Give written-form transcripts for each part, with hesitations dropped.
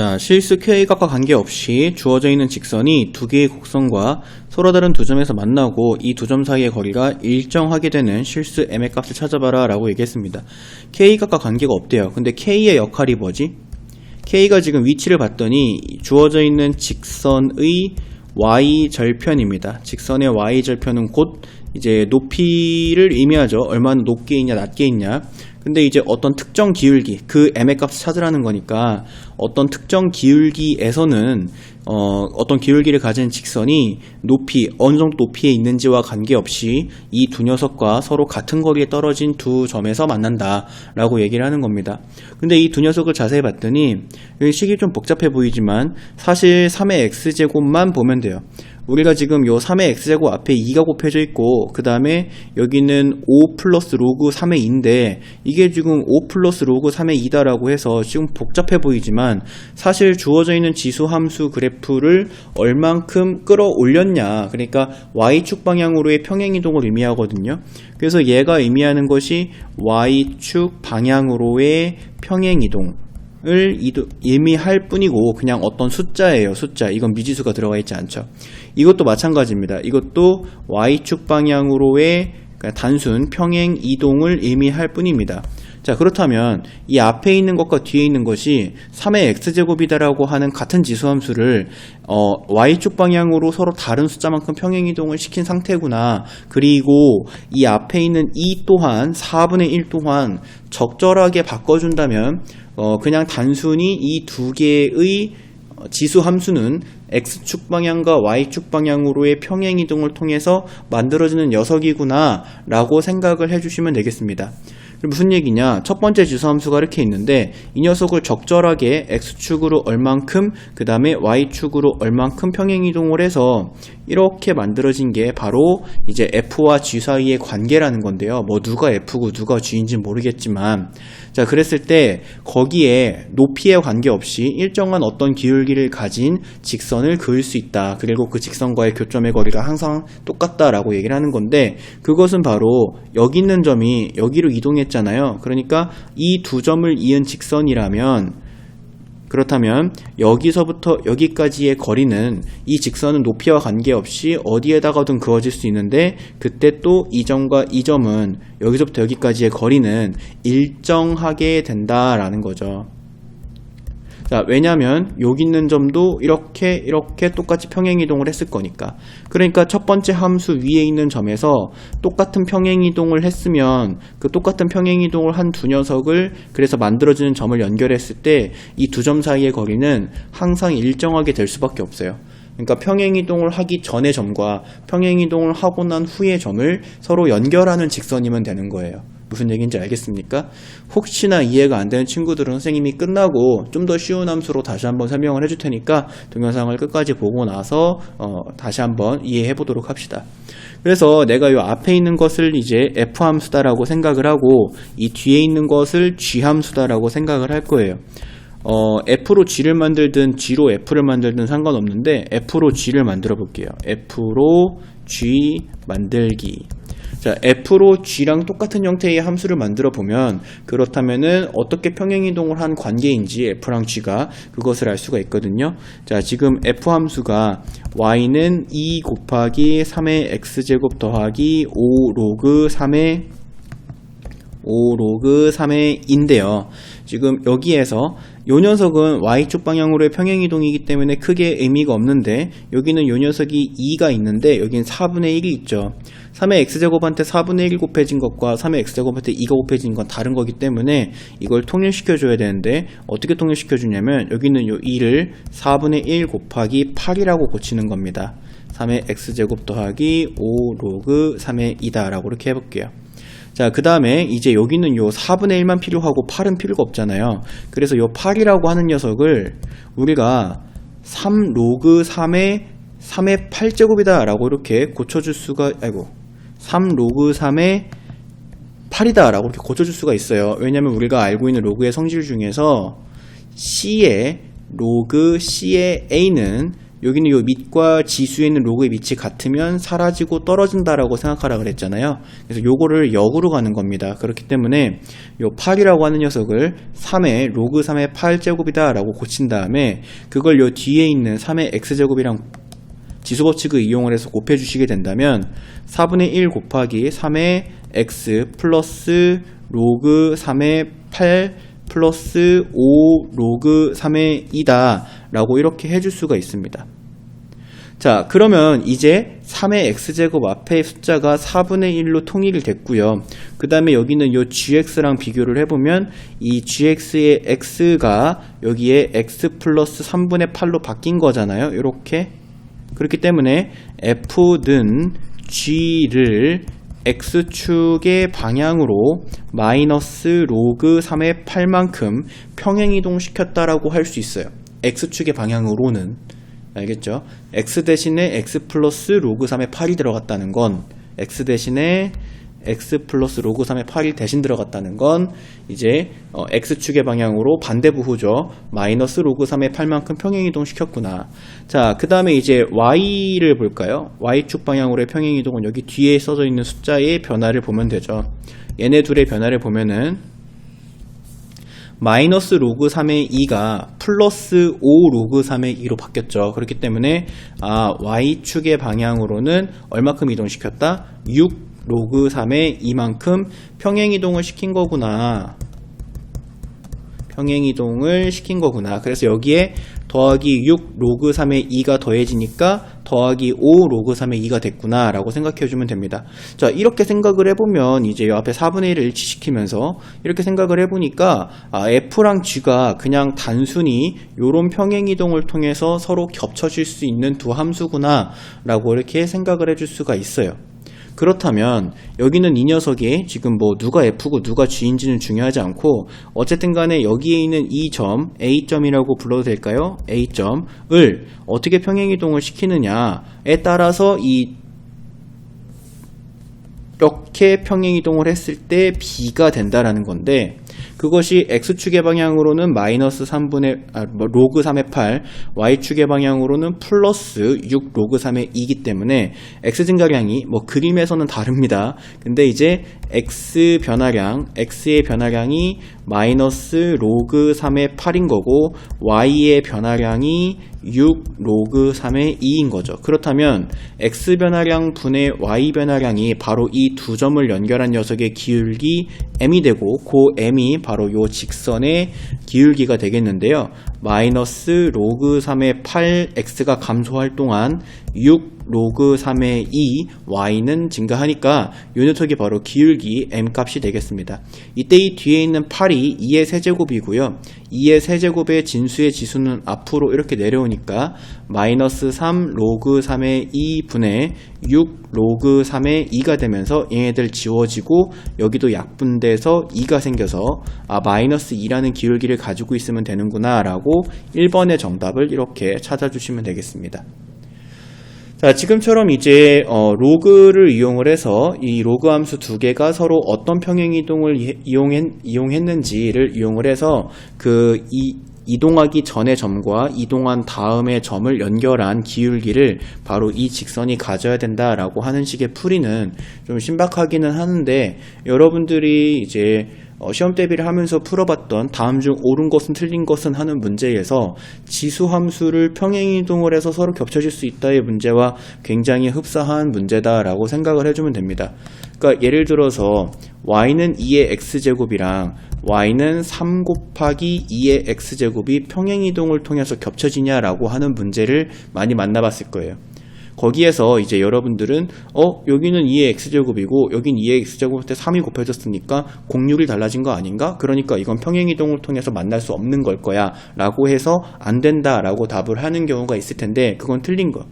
자, 실수 K값과 관계없이 주어져 있는 직선이 두 개의 곡선과 서로 다른 두 점에서 만나고 이 두 점 사이의 거리가 일정하게 되는 실수 M의 값을 찾아봐라 라고 얘기했습니다. K값과 관계가 없대요. 근데 K의 역할이 뭐지? K가 지금 위치를 봤더니 주어져 있는 직선의 Y절편입니다. 직선의 Y절편은 곧 이제 높이를 의미하죠. 얼마나 높게 있냐 낮게 있냐. 근데 이제 어떤 특정 기울기, 그 M의 값을 찾으라는 거니까 어떤 특정 기울기에서는 어떤 기울기를 가진 직선이 높이, 어느 정도 높이에 있는지와 관계없이 이 두 녀석과 서로 같은 거리에 떨어진 두 점에서 만난다 라고 얘기를 하는 겁니다. 근데 이 두 녀석을 자세히 봤더니 여기 식이 좀 복잡해 보이지만 사실 3의 x제곱만 보면 돼요. 우리가 지금 요 3의 x제곱 앞에 2가 곱해져 있고 그 다음에 여기는 5 플러스 로그 3의 2인데 이게 지금 5 플러스 로그 3의 2다 라고 해서 지금 복잡해 보이지만 사실 주어져 있는 지수함수 그래프를 얼만큼 끌어올렸냐, 그러니까 y축 방향으로의 평행이동을 의미하거든요. 그래서 얘가 의미하는 것이 y축 방향으로의 평행이동 을 의미할 뿐이고 그냥 어떤 숫자예요. 숫자. 이건 미지수가 들어가 있지 않죠. 이것도 마찬가지입니다. 이것도 y축 방향으로의 단순 평행 이동을 의미할 뿐입니다. 자, 그렇다면 이 앞에 있는 것과 뒤에 있는 것이 3의 x제곱이다라고 하는 같은 지수함수를 y축 방향으로 서로 다른 숫자만큼 평행이동을 시킨 상태구나. 그리고 이 앞에 있는 2 또한 4분의 1 또한 적절하게 바꿔준다면 그냥 단순히 이 두 개의 지수 함수는 x축 방향과 y축 방향으로의 평행이동을 통해서 만들어지는 녀석이구나 라고 생각을 해주시면 되겠습니다. 무슨 얘기냐? 첫 번째 지수함수가 이렇게 있는데 이 녀석을 적절하게 x축으로 얼만큼 그 다음에 y축으로 얼만큼 평행이동을 해서 이렇게 만들어진 게 바로 이제 f와 g 사이의 관계라는 건데요. 뭐 누가 f고 누가 g인지 모르겠지만, 자, 그랬을 때 거기에 높이에 관계없이 일정한 어떤 기울기를 가진 직선을 그을 수 있다. 그리고 그 직선과의 교점의 거리가 항상 똑같다라고 얘기를 하는 건데, 그것은 바로 여기 있는 점이 여기로 이동했잖아요. 그러니까 이 두 점을 이은 직선이라면, 그렇다면 여기서부터 여기까지의 거리는 이 직선은 높이와 관계없이 어디에다가든 그어질 수 있는데, 그때 또 이 점과 이 점은 여기서부터 여기까지의 거리는 일정하게 된다라는 거죠. 자, 왜냐면 여기 있는 점도 이렇게 똑같이 평행이동을 했을 거니까. 그러니까 첫 번째 함수 위에 있는 점에서 똑같은 평행이동을 했으면 그 똑같은 평행이동을 한 두 녀석을 그래서 만들어지는 점을 연결했을 때 이 두 점 사이의 거리는 항상 일정하게 될 수밖에 없어요. 그러니까 평행이동을 하기 전의 점과 평행이동을 하고 난 후의 점을 서로 연결하는 직선이면 되는 거예요. 무슨 얘기인지 알겠습니까? 혹시나 이해가 안 되는 친구들은 선생님이 끝나고 좀 더 쉬운 함수로 다시 한번 설명을 해줄 테니까 동영상을 끝까지 보고 나서 다시 한번 이해해 보도록 합시다. 그래서 내가 이 앞에 있는 것을 이제 f함수다라고 생각을 하고 이 뒤에 있는 것을 g함수다라고 생각을 할 거예요. f로 g를 만들든 g로 f를 만들든 상관없는데 f로 g를 만들어 볼게요. f로 g 만들기. 자, f로 g랑 똑같은 형태의 함수를 만들어 보면 그렇다면은 어떻게 평행이동을 한 관계인지 f랑 g가 그것을 알 수가 있거든요. 자, 지금 f 함수가 y는 2 곱하기 3의 x제곱 더하기 5 로그 3의 2인데요. 지금 여기에서 요 녀석은 y축 방향으로의 평행이동이기 때문에 크게 의미가 없는데, 여기는 요 녀석이 2가 있는데 여기는 4분의 1이 있죠. 3의 x제곱한테 4분의 1 곱해진 것과 3의 x제곱한테 2가 곱해진 건 다른 거기 때문에 이걸 통일시켜 줘야 되는데, 어떻게 통일시켜 주냐면 여기는 요 2를 4분의 1 곱하기 8이라고 고치는 겁니다. 3의 x제곱 더하기 5 로그 3의 2다 라고 이렇게 해볼게요. 자, 그 다음에 이제 여기는 요 4분의 1만 필요하고 8은 필요가 없잖아요. 그래서 요 8이라고 하는 녀석을 우리가 3 로그 3의 8제곱이다 라고 이렇게 고쳐줄 수가, 3 로그 3의 8이다 라고 이렇게 고쳐줄 수가 있어요. 왜냐면 우리가 알고 있는 로그의 성질 중에서 C의 로그 C의 A는 여기는 요 밑과 지수에 있는 로그의 밑이 같으면 사라지고 떨어진다라고 생각하라 그랬잖아요. 그래서 요거를 역으로 가는 겁니다. 그렇기 때문에 요 8이라고 하는 녀석을 3의 로그 3의 8제곱이다 라고 고친 다음에 그걸 요 뒤에 있는 3의 x제곱이랑 지수법칙을 이용을 해서 곱해주시게 된다면 4분의 1 곱하기 3의 x 플러스 로그 3의 8 플러스 5 로그 3의 2다 라고 이렇게 해줄 수가 있습니다. 자, 그러면 이제 3의 x제곱 앞에 숫자가 4분의 1로 통일이 됐고요. 그 다음에 여기는 요 gx랑 비교를 해보면 이 gx의 x가 여기에 x 플러스 3분의 8로 바뀐 거잖아요. 이렇게. 그렇기 때문에 f는 g를 x축의 방향으로 마이너스 로그 3의 8만큼 평행이동 시켰다라고 할 수 있어요. x축의 방향으로는. 알겠죠? x 대신에 x 플러스 로그 3의 8이 들어갔다는 건 x 대신에 x 플러스 로그 3의 8이 대신 들어갔다는 건 이제 x축의 방향으로 반대부호죠. 마이너스 로그 3의 8만큼 평행이동 시켰구나. 자, 그 다음에 이제 y를 볼까요? y축 방향으로의 평행이동은 여기 뒤에 써져 있는 숫자의 변화를 보면 되죠. 얘네 둘의 변화를 보면은 마이너스 로그 3의 2가 플러스 5 로그 3의 2로 바뀌었죠. 그렇기 때문에 y축의 방향으로는 얼마큼 이동시켰다? 6 로그 3의 2만큼 평행이동을 시킨 거구나. 평행이동을 시킨 거구나. 그래서 여기에 더하기 6 로그 3의 2가 더해지니까 더하기 5 로그 3의 2가 됐구나 라고 생각해주면 됩니다. 자, 이렇게 생각을 해보면 이제 이 앞에 4분의 1을 일치시키면서 이렇게 생각을 해보니까 f랑 g가 그냥 단순히 요런 평행이동을 통해서 서로 겹쳐질 수 있는 두 함수구나 라고 이렇게 생각을 해줄 수가 있어요. 그렇다면 여기는 이 녀석이 지금 뭐 누가 F고 누가 G인지는 중요하지 않고 어쨌든 간에 여기에 있는 이 점 A점이라고 불러도 될까요? A점을 어떻게 평행이동을 시키느냐에 따라서 이렇게 평행이동을 했을 때 B가 된다라는 건데 그것이 X축의 방향으로는 마이너스 로그 3의 8, Y축의 방향으로는 플러스 6 로그 3의 2이기 때문에 X 증가량이 뭐 그림에서는 다릅니다. 근데 이제 X의 변화량이 마이너스 로그 3의 8인 거고 Y의 변화량이 6 로그 3의 2인 거죠. 그렇다면 X 변화량 분의 Y 변화량이 바로 이 두 점을 연결한 녀석의 기울기 m이 되고 그 m이 바로 요 직선의 기울기가 되겠는데요. 마이너스 로그 3의 8x가 감소할 동안 6 로그 3의 2 y는 증가하니까 요 녀석이 바로 기울기 m값이 되겠습니다. 이때 이 뒤에 있는 8이 2의 세제곱이고요. 2의 세제곱의 진수의 지수는 앞으로 이렇게 내려오니까 마이너스 3 로그 3의 2 분의 6 로그 3의 2가 되면서 얘네들 지워지고 여기도 약분돼서 2가 생겨서 마이너스 2라는 기울기를 가지고 있으면 되는구나 라고 1번의 정답을 이렇게 찾아주시면 되겠습니다. 자, 지금처럼 이제 로그를 이용을 해서 이 로그 함수 두 개가 서로 어떤 평행이동을 이용했는지를 이용을 해서 이동하기 전의 점과 이동한 다음의 점을 연결한 기울기를 바로 이 직선이 가져야 된다라고 하는 식의 풀이는 좀 신박하기는 하는데 여러분들이 이제 시험 대비를 하면서 풀어봤던 다음 중 옳은 것은 틀린 것은 하는 문제에서 지수함수를 평행이동을 해서 서로 겹쳐질 수 있다의 문제와 굉장히 흡사한 문제다라고 생각을 해주면 됩니다. 그러니까 예를 들어서 y는 2의 x제곱이랑 y는 3 곱하기 2의 x제곱이 평행이동을 통해서 겹쳐지냐라고 하는 문제를 많이 만나봤을 거예요. 거기에서 이제 여러분들은 여기는 2의 x제곱이고 여긴 2의 x제곱한테 3이 곱해졌으니까 공률이 달라진 거 아닌가? 그러니까 이건 평행이동을 통해서 만날 수 없는 걸 거야 라고 해서 안 된다 라고 답을 하는 경우가 있을 텐데 그건 틀린 거.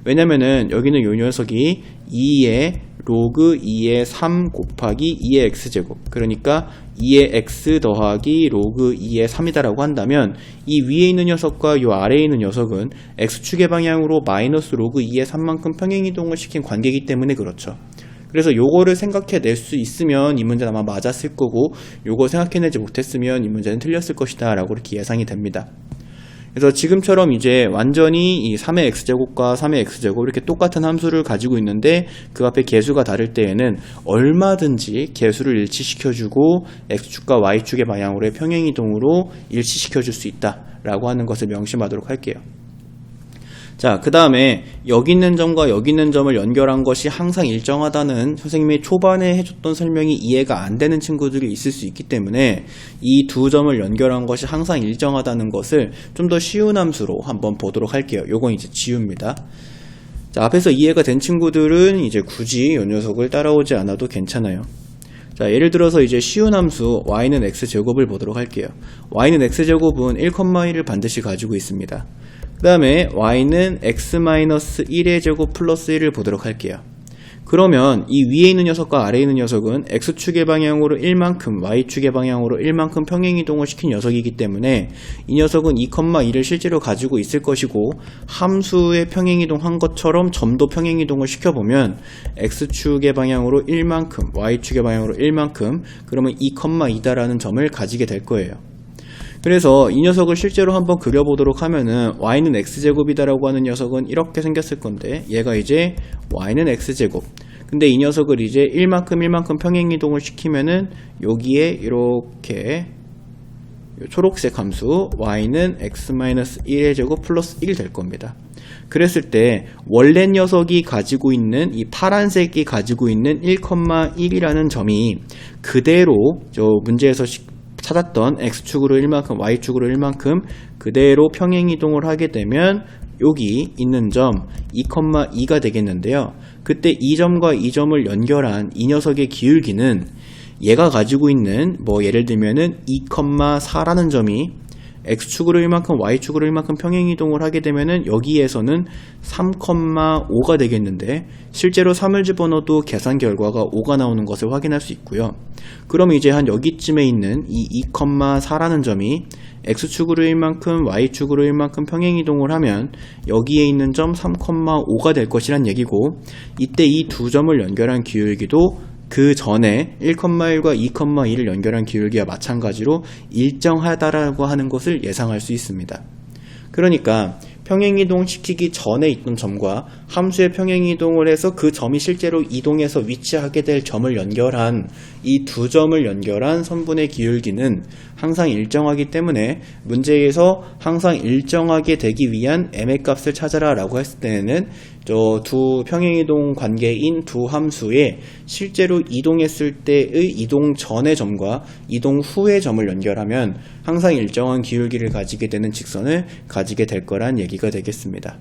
왜냐면은 여기는 요 녀석이 2의 로그 2의 3 곱하기 2의 x제곱, 그러니까 2의 x 더하기 로그 2의 3이다라고 한다면 이 위에 있는 녀석과 요 아래에 있는 녀석은 x축의 방향으로 마이너스 로그 2의 3만큼 평행이동을 시킨 관계이기 때문에 그렇죠. 그래서 요거를 생각해낼 수 있으면 이 문제는 아마 맞았을 거고 요거 생각해내지 못했으면 이 문제는 틀렸을 것이다 라고 이렇게 예상이 됩니다. 그래서 지금처럼 이제 완전히 이 3의 x제곱과 3의 x제곱 이렇게 똑같은 함수를 가지고 있는데 그 앞에 개수가 다를 때에는 얼마든지 개수를 일치시켜주고 x축과 y축의 방향으로의 평행이동으로 일치시켜줄 수 있다라고 하는 것을 명심하도록 할게요. 자, 그 다음에 여기 있는 점과 여기 있는 점을 연결한 것이 항상 일정하다는 선생님이 초반에 해줬던 설명이 이해가 안 되는 친구들이 있을 수 있기 때문에 이 두 점을 연결한 것이 항상 일정하다는 것을 좀 더 쉬운 함수로 한번 보도록 할게요. 요건 이제 지웁니다. 자, 앞에서 이해가 된 친구들은 이제 굳이 이 녀석을 따라오지 않아도 괜찮아요. 자, 예를 들어서 이제 쉬운 함수 y는 x제곱을 보도록 할게요. y는 x제곱은 1,1을 반드시 가지고 있습니다. 그 다음에 y는 x-1의 제곱 플러스 1을 보도록 할게요. 그러면 이 위에 있는 녀석과 아래에 있는 녀석은 x축의 방향으로 1만큼 y축의 방향으로 1만큼 평행이동을 시킨 녀석이기 때문에 이 녀석은 2,2를 실제로 가지고 있을 것이고 함수의 평행이동한 것처럼 점도 평행이동을 시켜보면 x축의 방향으로 1만큼 y축의 방향으로 1만큼 그러면 2,2다라는 점을 가지게 될 거예요. 그래서 이 녀석을 실제로 한번 그려보도록 하면은 y는 x제곱이다라고 하는 녀석은 이렇게 생겼을 건데 얘가 이제 y는 x제곱 근데 이 녀석을 이제 1만큼 평행이동을 시키면은 여기에 이렇게 초록색 함수 y는 x-1의 제곱 플러스 1이 될 겁니다. 그랬을 때 원래 녀석이 가지고 있는 이 파란색이 가지고 있는 1,1이라는 점이 그대로 저 문제에서 찾았던 x축으로 1만큼 y축으로 1만큼 그대로 평행이동을 하게 되면 여기 있는 점 2,2가 되겠는데요. 그때 이 점과 이 점을 연결한 이 녀석의 기울기는 얘가 가지고 있는 뭐 예를 들면은 2,4라는 점이 x축으로 1만큼 y축으로 1만큼 평행이동을 하게 되면은 여기에서는 3,5가 되겠는데 실제로 3을 집어넣어도 계산 결과가 5가 나오는 것을 확인할 수 있고요. 그럼 이제 한 여기쯤에 있는 이 2,4라는 점이 x축으로 1만큼 y축으로 1만큼 평행이동을 하면 여기에 있는 점 3,5가 될 것이란 얘기고 이때 이 두 점을 연결한 기울기도 그 전에 1,1과 2,2를 연결한 기울기와 마찬가지로 일정하다라고 하는 것을 예상할 수 있습니다. 그러니까 평행이동 시키기 전에 있던 점과 함수의 평행이동을 해서 그 점이 실제로 이동해서 위치하게 될 점을 연결한 이 두 점을 연결한 선분의 기울기는 항상 일정하기 때문에 문제에서 항상 일정하게 되기 위한 m의 값을 찾아라 라고 했을 때는 저 두 평행이동 관계인 두 함수의 실제로 이동했을 때의 이동 전의 점과 이동 후의 점을 연결하면 항상 일정한 기울기를 가지게 되는 직선을 가지게 될 거란 얘기가 되겠습니다.